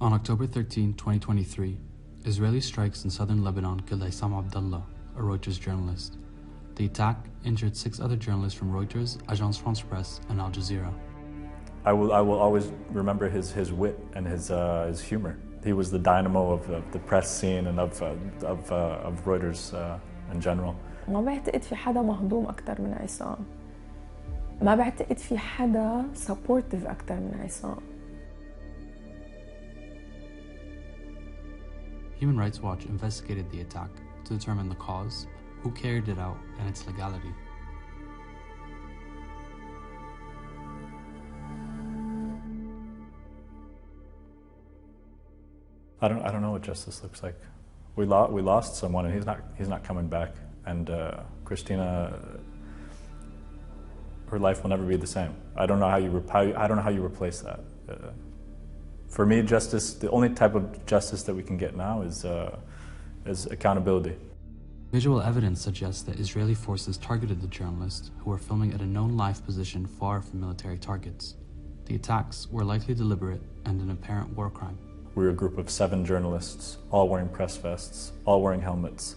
On October 13, 2023, Israeli strikes in southern Lebanon killed Isam Abdallah, a Reuters journalist. The attack injured 6 other journalists from Reuters, Agence France Presse, and Al Jazeera. I will always remember his wit and his humor. He was the dynamo of the press scene and of Reuters in general. ما بعتقد في حدا مهضوم أكتر من عصام. ما بعتقد في حدا supportive أكتر من عصام. Human Rights Watch investigated the attack to determine the cause, who carried it out, and its legality. I don't know what justice looks like. We lost someone, and he's not coming back. And Christina, her life will never be the same. I don't know how you replace that. For me, justice, the only type of justice that we can get now is accountability. Visual evidence suggests that Israeli forces targeted the journalists who were filming at a known live position far from military targets. The attacks were likely deliberate and an apparent war crime. We were a group of 7 journalists, all wearing press vests, all wearing helmets,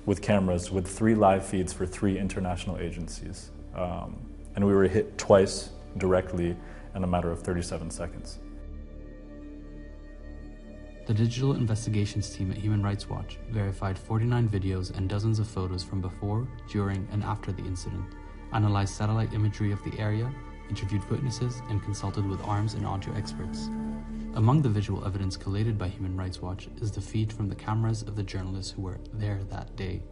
with cameras, with 3 live feeds for 3 international agencies. And we were hit twice directly in a matter of 37 seconds. The digital investigations team at Human Rights Watch verified 49 videos and dozens of photos from before, during, and after the incident, analyzed satellite imagery of the area, interviewed witnesses, and consulted with arms and audio experts. Among the visual evidence collated by Human Rights Watch is the feed from the cameras of the journalists who were there that day.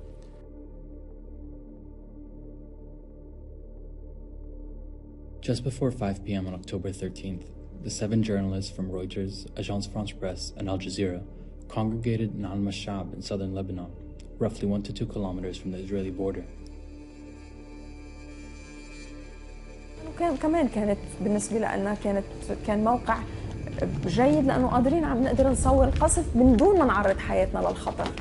Just before 5 p.m. on October 13th, the 7 journalists from Reuters, Agence France Presse, and Al Jazeera congregated in Al-Mashab in southern Lebanon, roughly 1 to 2 kilometers from the Israeli border. كمان كانت بالنسبة لنا كان موقع جيد لأنه قادرين عم نقدر نصور القصف من دون ما نعرض حياتنا للخطر.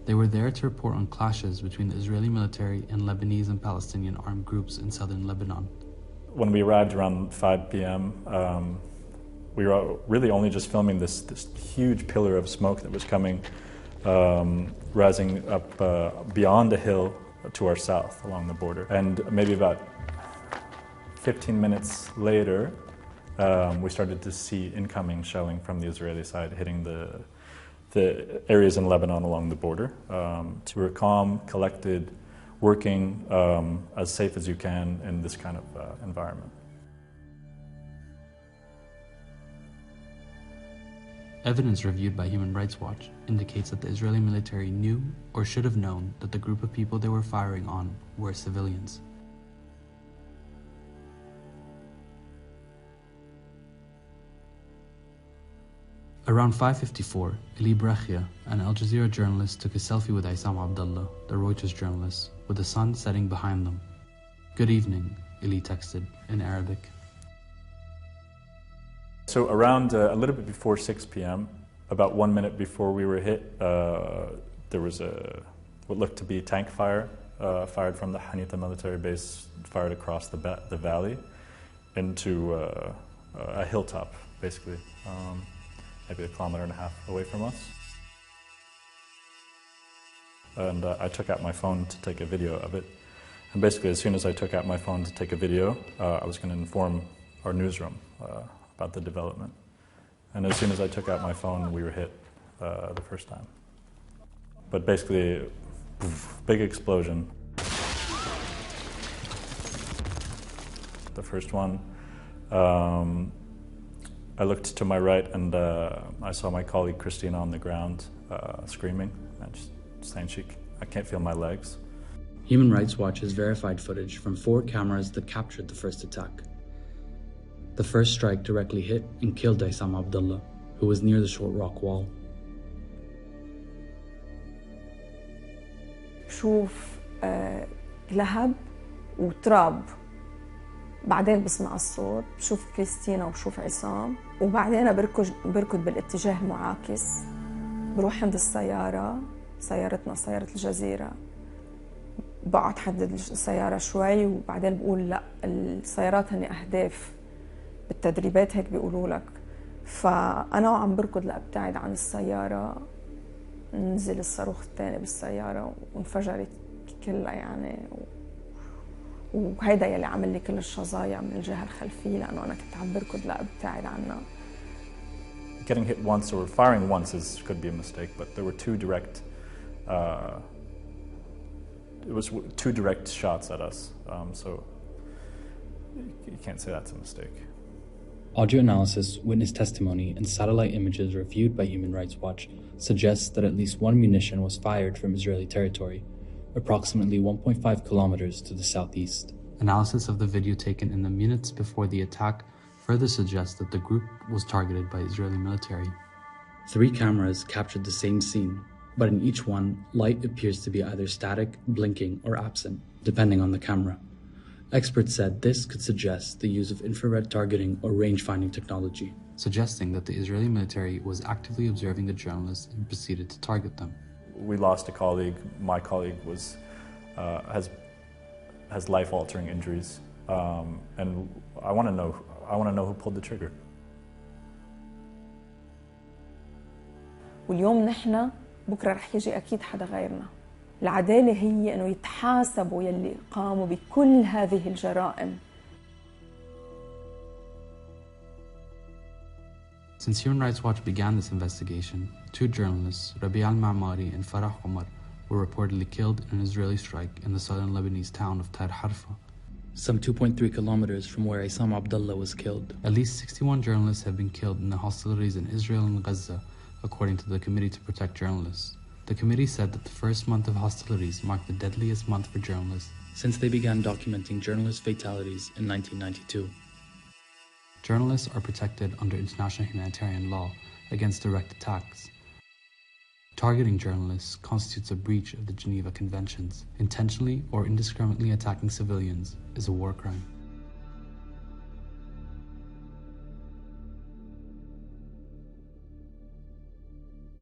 They were there to report on clashes between the Israeli military and Lebanese and Palestinian armed groups in southern Lebanon. When we arrived around 5 p.m., we were really only just filming this huge pillar of smoke that was coming, rising up beyond the hill to our south along the border. And maybe about 15 minutes later, we started to see incoming shelling from the Israeli side hitting the areas in Lebanon along the border. We were calm, collected, working as safe as you can in this kind of environment. Evidence reviewed by Human Rights Watch indicates that the Israeli military knew or should have known that the group of people they were firing on were civilians. Around 5:54, Eli Brechia, an Al Jazeera journalist, took a selfie with Isam Abdallah, the Reuters journalist, with the sun setting behind them. "Good evening," Eli texted in Arabic. So around a little bit before 6 p.m., about 1 minute before we were hit, there was what looked to be tank fire fired from the Hanita military base, fired across the valley into a hilltop, basically. Maybe 1.5 kilometers away from us. And I took out my phone to take a video of it. And basically, as soon as I took out my phone to take a video, I was going to inform our newsroom about the development. And as soon as I took out my phone, we were hit the first time. But basically, big explosion. The first one. I looked to my right and I saw my colleague Christina on the ground screaming and just saying I can't feel my legs. Human Rights Watch has verified footage from 4 cameras that captured the first attack. The first strike directly hit and killed Isam Abdallah, who was near the short rock wall. بشوف لهب وتراب، بعدين بسمع الصوت، بشوف كريستينا وبشوف عصام، وبعدين بركض بالاتجاه المعاكس، بروح عند السيارة، سيارتنا سيارة الجزيرة، بقعد حدد السيارة شوي وبعدين بقول لا السيارات هني أهداف بالتدريبات هيك بيقولوا لك. فأنا وعم بركض لأبتعد عن السيارة نزل الصاروخ الثاني بالسيارة وانفجرت كلها يعني، وهيدا يلي عمل لي كل الشظايا من الجهة الخلفية لأنه أنا كنت عم بركض لأبتعد عنها. Getting hit once or firing once could be a mistake, but there were two direct shots at us, so you can't say that's a mistake. Audio analysis, witness testimony, and satellite images reviewed by Human Rights Watch suggests that at least one munition was fired from Israeli territory, approximately 1.5 kilometers to the southeast. Analysis of the video taken in the minutes before the attack further suggests that the group was targeted by Israeli military. 3 cameras captured the same scene, but in each one, light appears to be either static, blinking, or absent, depending on the camera. Experts said this could suggest the use of infrared targeting or range-finding technology, suggesting that the Israeli military was actively observing the journalists and proceeded to target them. We lost a colleague. My colleague has life-altering injuries, and I want to know who pulled the trigger. واليوم نحن بكره رح يجي اكيد حدا غيرنا. العدالة هي انه يتحاسبوا يلي قاموا بكل هذه الجرائم. Since Human Rights Watch began this investigation, 2 journalists, Rabia al-Ma'mari and Farah Omar, were reportedly killed in an Israeli strike in the southern Lebanese town of Tar Harfa, some 2.3 kilometers from where Isam Abdallah was killed. At least 61 journalists have been killed in the hostilities in Israel and Gaza, according to the Committee to Protect Journalists. The committee said that the first month of hostilities marked the deadliest month for journalists since they began documenting journalist fatalities in 1992. Journalists are protected under international humanitarian law against direct attacks. Targeting journalists constitutes a breach of the Geneva Conventions. Intentionally or indiscriminately attacking civilians is a war crime.